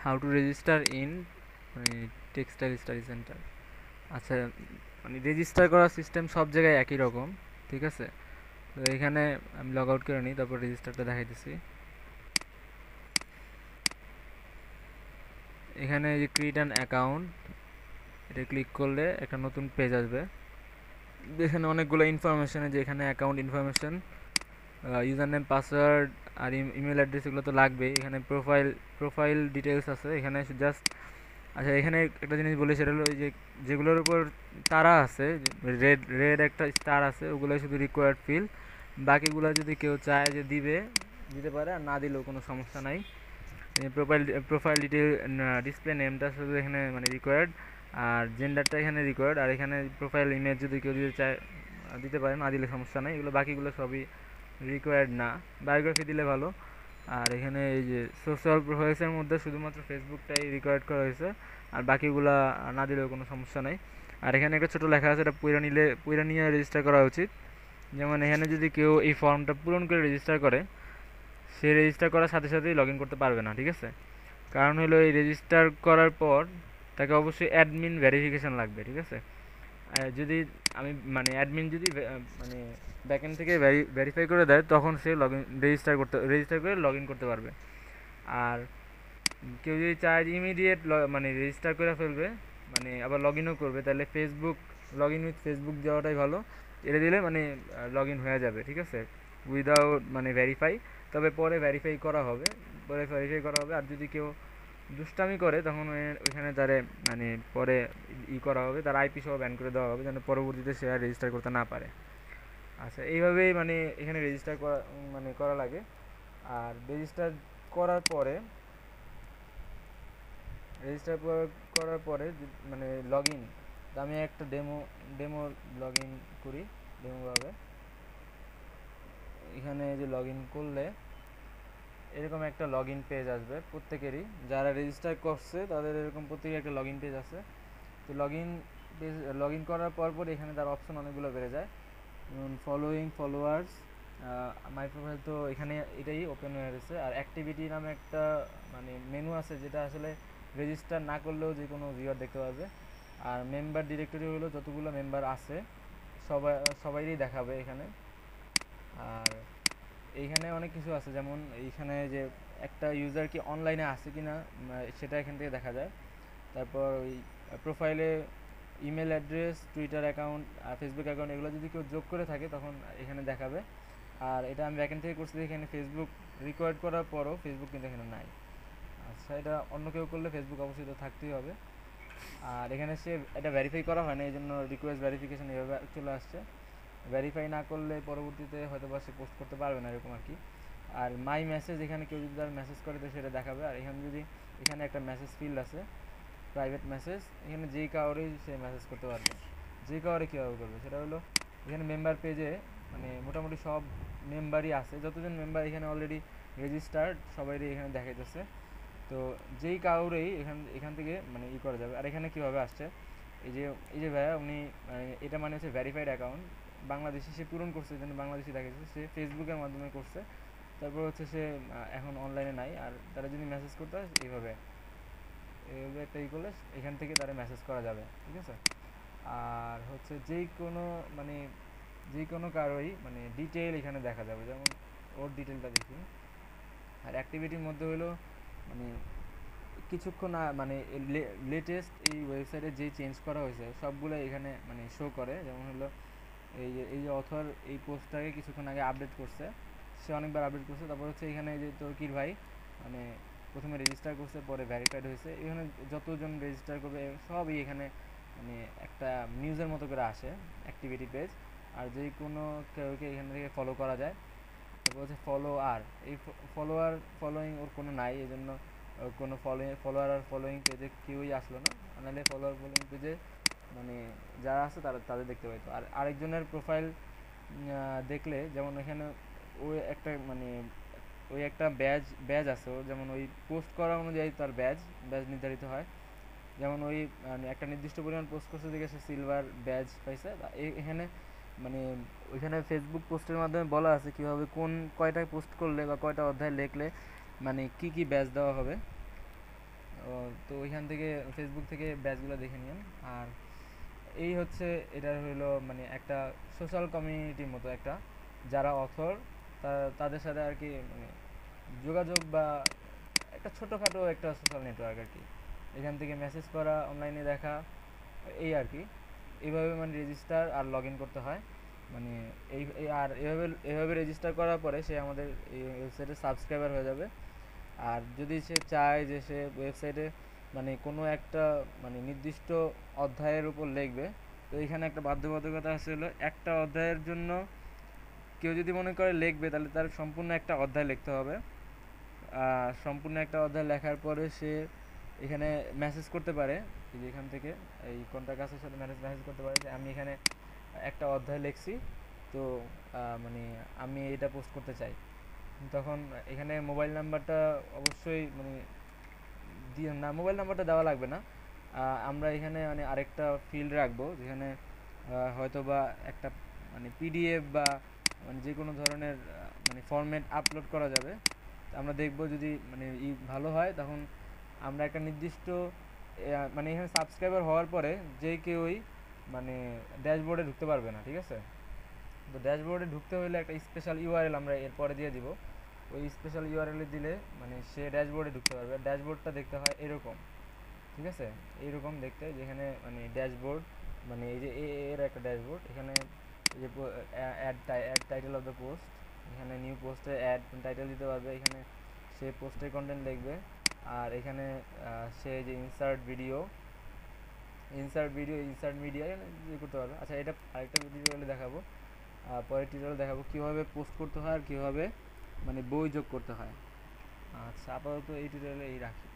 How to register in মানে textile study centre. আচ্ছা, মানে রেজিস্টার করার সিস্টেম সব জায়গায় একই রকম, ঠিক আছে? তো এখানে আমি লগ আউট করে নিই, তারপর রেজিস্টারটা দেখাইতেছি। এখানে যে ক্রিয়েট অ্যান অ্যাকাউন্ট, এটা ক্লিক করলে একটা নতুন পেজ আসবে। এখানে অনেকগুলো ইনফরমেশন, যে এখানে account information, user name, password আর ইমেল অ্যাড্রেস, এগুলো তো লাগবেই। এখানে প্রোফাইল ডিটেলস আছে, এখানে জাস্ট। আচ্ছা, এখানে একটা জিনিস বলি, সেটা হলো ওই যে যেগুলোর উপর তারা আছে, রেড রেড একটা স্টার আছে, ওগুলো শুধু রিকোয়ার্ড ফিল। বাকিগুলো যদি কেউ চায় যে দিতে পারে, আর না দিলেও কোনো সমস্যা নাই। প্রোফাইল ডিটেল, ডিসপ্লে নেমটা শুধু এখানে মানে রিকোয়ার্ড, আর জেন্ডারটা এখানে রিকোয়ার্ড, আর এখানে প্রোফাইল ইমেজ যদি কেউ দিতে চায় দিতে পারে, না দিলে সমস্যা নেই। এগুলো বাকিগুলো সবই রিকোয়ার্ড না। বায়োগ্রাফি দিলে ভালো। আর এখানে এই যে সোশ্যাল প্রোফাইলসের মধ্যে শুধুমাত্র ফেসবুকটাই রিকোয়ার্ড করা হয়েছে, আর বাকিগুলা না দিলেও কোনো সমস্যা নেই। আর এখানে একটা ছোটো লেখা আছে, এটা পুরা নিয়ে রেজিস্টার করা উচিত। যেমন এখানে যদি কেউ এই ফর্মটা পূরণ করে রেজিস্টার করে, সে রেজিস্টার করার সাথে সাথেই লগ ইন করতে পারবে না, ঠিক আছে? কারণ হলো এই রেজিস্টার করার পর তাকে অবশ্যই অ্যাডমিন ভেরিফিকেশন লাগবে, ঠিক আছে? যদি আমি মানে অ্যাডমিন যদি মানে ব্যাকএন্ড থেকে ভেরিফাই করে দেয়, তখন সে লগ ইন রেজিস্টার করে লগ ইন করতে পারবে। আর কেউ যদি চায় যে ইমিডিয়েট মানে রেজিস্টার করে ফেলবে, মানে আবার লগ ইনও করবে, তাহলে লগ ইন উইথ ফেসবুক দেওয়াটাই ভালো। এটা দিলে মানে লগ ইন হয়ে যাবে, ঠিক আছে? উইদাউট মানে ভেরিফাই। তবে পরে ভেরিফাই করা হবে। আর যদি কেউ দুষ্টামি করে, তখন ওইখানে তারে মানে পরে করা হবে, তার আইপি সহ ব্যান করে দেওয়া হবে, যেন পরবর্তীতে সে আর রেজিস্টার করতে না পারে। আচ্ছা, এইভাবেই মানে এখানে রেজিস্টার করা মানে করা লাগে। আর রেজিস্টার করার পরে রেজিস্টার করার পরে মানে লগ ইন, আমি একটা ডেমো লগ ইন করি ডেমোভাবে। এখানে যে লগ ইন করলে এরকম একটা লগ ইন পেজ আসবে প্রত্যেকেরই, যারা রেজিস্টার করছে তাদের এরকম প্রত্যেকের একটা লগ ইন পেজ আছে। তো লগ ইন করার পর এখানে তার অপশন অনেকগুলো বেড়ে যায়, যেমন ফলোয়ার্স, মাই প্রোফাইল। তো এখানে এটাই ওপেন হয়ে গেছে। আর অ্যাক্টিভিটি নামে একটা মানে মেনু আছে, যেটা আসলে রেজিস্টার না করলেও যে কোনো ভিউয়ার দেখতে পারবে। আর মেম্বার ডিরেক্টরি হলো যতগুলো মেম্বার আছে সবাই সবাইরই দেখাবে এখানে। আর এইখানে অনেক কিছু আছে, যেমন এইখানে যে একটা ইউজার কি অনলাইনে আছে কি না সেটা এখান থেকে দেখা যায়। তারপর ওই প্রোফাইলে ইমেল অ্যাড্রেস, টুইটার অ্যাকাউন্ট আর ফেসবুক অ্যাকাউন্ট, এগুলো যদি কেউ যোগ করে থাকে তখন এখানে দেখাবে। আর এটা আমি ব্যাকেন্ড থেকে করছি, এখানে ফেসবুক রিকোয়ার্ড করার পরও ফেসবুক কিন্তু এখানে নাই। আচ্ছা, এটা অন্য কেউ করলে ফেসবুক অবশ্যই তো থাকতেই হবে। আর এখানে সে এটা ভেরিফাই করা হয় না, এই জন্য রিকোয়েস্ট ভেরিফিকেশন এভাবে চলে আসছে। ভেরিফাই না করলে পরবর্তীতে হয়তো বা সে পোস্ট করতে পারবে না, এরকম আর কি। আর মাই মেসেজ, এখানে কেউ যদি তার মেসেজ করে তো সেটা দেখাবে। আর এখানে একটা মেসেজ ফিল্ড আছে, প্রাইভেট মেসেজ, এখানে যেই কাউরেই সে মেসেজ করতে পারবে। যে কাউরে কীভাবে করবে সেটা হলো, এখানে মেম্বার পেজে মানে মোটামুটি সব মেম্বারই আছে, যতজন মেম্বার এখানে অলরেডি রেজিস্টার্ড সবাইরই এখানে দেখাইতেছে। তো যেই কাউরেই এখান থেকে মানে করা যাবে। আর এখানে কীভাবে আসছে, এই যে ভাইয়া উনি মানে এটা মানে হচ্ছে ভেরিফাইড অ্যাকাউন্ট, বাংলাদেশি সে পূরণ করছে, এই জন্য বাংলাদেশি দেখাচ্ছে, সে ফেসবুকের মাধ্যমে করছে। তারপর হচ্ছে সে এখন অনলাইনে নাই। আর তারা যদি মেসেজ করতে হয় এইভাবে একটা করলে এখান থেকে তারা মেসেজ করা যাবে, ঠিক আছে? আর হচ্ছে মানে যে কোনো কারোই মানে ডিটেইল এখানে দেখা যাবে, যেমন ওর ডিটেলটা দেখি। আর অ্যাক্টিভিটির মধ্যে হলো মানে কিছুক্ষণ মানে লেটেস্ট এই ওয়েবসাইটে যে চেঞ্জ করা হয়েছে সবগুলো এখানে মানে শো করে। যেমন হলো এই যে অথর এই পোস্টটাকে কিছুক্ষণ আগে আপডেট করছে, সে অনেকবার আপডেট করছে। তারপর হচ্ছে এখানে যে তৌকির ভাই মানে প্রথমে রেজিস্টার করছে, পরে ভেরিফাইড হয়েছে। এখানে যতজন রেজিস্টার করবে সবই এখানে মানে একটা নিউজের মতো করে আসে অ্যাক্টিভিটি পেজ। আর যে কোনো কেউকে এখান থেকে ফলো করা যায়। তারপর হচ্ছে এই ফলোয়িং ওর কোনো নাই, এই জন্য কোনো ফলোয়ার আর ফলোয়িং পেজে কেউই আসলো না। নাহলে ফলোয়িং পেজে মানে যারা আছে তাদের দেখতে পাইতো। আর আরেকজনের প্রোফাইল দেখলে, যেমন এখানে ওই একটা মানে ওই একটা ব্যাজ আছে ওর, যেমন ওই পোস্ট করা অনুযায়ী তার ব্যাজ নির্ধারিত হয়। যেমন ওই মানে একটা নির্দিষ্ট পরিমাণ পোস্ট করছে দিকে সে সিলভার ব্যাজ পাইছে। এখানে মানে ওইখানে ফেসবুক পোস্টের মাধ্যমে বলা আছে কীভাবে কয়টা পোস্ট করলে বা কয়টা অধ্যায় লিখলে মানে কি ব্যাজ দেওয়া হবে। তো ওইখান থেকে ফেসবুক থেকে ব্যাচগুলো দেখে নিন। আর এই হচ্ছে এটার হইলো মানে একটা সোশ্যাল কমিউনিটির মতো একটা, যারা অথর তাদের সাথে আর কি মানে যোগাযোগ বা একটা ছোটোখাটো একটা সোশ্যাল নেটওয়ার্ক আর কি। এখান থেকে মেসেজ করা, অনলাইনে দেখা, এই আর কি। এইভাবে মানে রেজিস্টার আর লগ ইন করতে হয়। মানে আর এভাবে রেজিস্টার করার পরে সে আমাদের এই ওয়েবসাইটে সাবস্ক্রাইবার হয়ে যাবে। আর যদি সে চায় যে সে ওয়েবসাইটে মানে কোনো একটা মানে নির্দিষ্ট অধ্যায়ের উপর লিখবে, তো এখানে একটা বাধ্যবাধকতা আছে, হলো একটা অধ্যায়ের জন্য কেউ যদি মনে করে লিখবে তাহলে তার সম্পূর্ণ একটা অধ্যায় লিখতে হবে। সম্পূর্ণ একটা অধ্যায় লেখার পরে সে এখানে মেসেজ করতে পারে, এই যে এখান থেকে এই কন্টাক্ট আসার সাথে মেসেজ করতে পারে যে আমি এখানে একটা অধ্যায় লিখছি, তো মানে আমি এটা পোস্ট করতে চাই। তখন এখানে মোবাইল নাম্বারটা অবশ্যই মানে দিয়ে না, মোবাইল নাম্বারটা দেওয়া লাগবে না। আমরা এখানে মানে আরেকটা ফিল্ড রাখবো যেখানে হয়তো বা একটা মানে পিডিএফ বা মানে যে কোনো ধরনের মানে ফরম্যাট আপলোড করা যাবে। আমরা দেখব যদি মানে ভালো হয়, তখন আমরা একটা নির্দিষ্ট মানে এখানে সাবস্ক্রাইবার হওয়ার পরে যে কেউই মানে ড্যাশবোর্ডে ঢুকতে পারবে না, ঠিক আছে? তো ড্যাশবোর্ডে ঢুকতে হলে একটা স্পেশাল ইউআরএল আমরা এরপরে দিয়ে দিব। ওই স্পেশাল ইউআরএল দিলে মানে সে ড্যাশবোর্ডে ঢুকতে পারবে। ড্যাশবোর্ডটা দেখতে হয় এরকম, ঠিক আছে? এইরকম দেখতে, যেখানে মানে ড্যাশবোর্ড মানে এই যে এর একটা ড্যাশবোর্ড, এখানে এই যে add title of the post, এখানে নিউ পোস্টে অ্যাড টাইটেল দিতে পারবে, এখানে সে পোস্টের কন্টেন্ট লিখবে। আর এখানে সে যে ইনসার্ট মিডিয়া ইয়ে করতে পারবে। আচ্ছা, এটা আরেকটা টিউটোরিয়ালে দেখাবো, পরের টিউটোরিয়ালে দেখাবো কীভাবে পোস্ট করতে হয় আর কীভাবে মানে বই যোগ করতে হয়। আচ্ছা, আপাতত এই টিউটোরিয়ালে এই রাখি।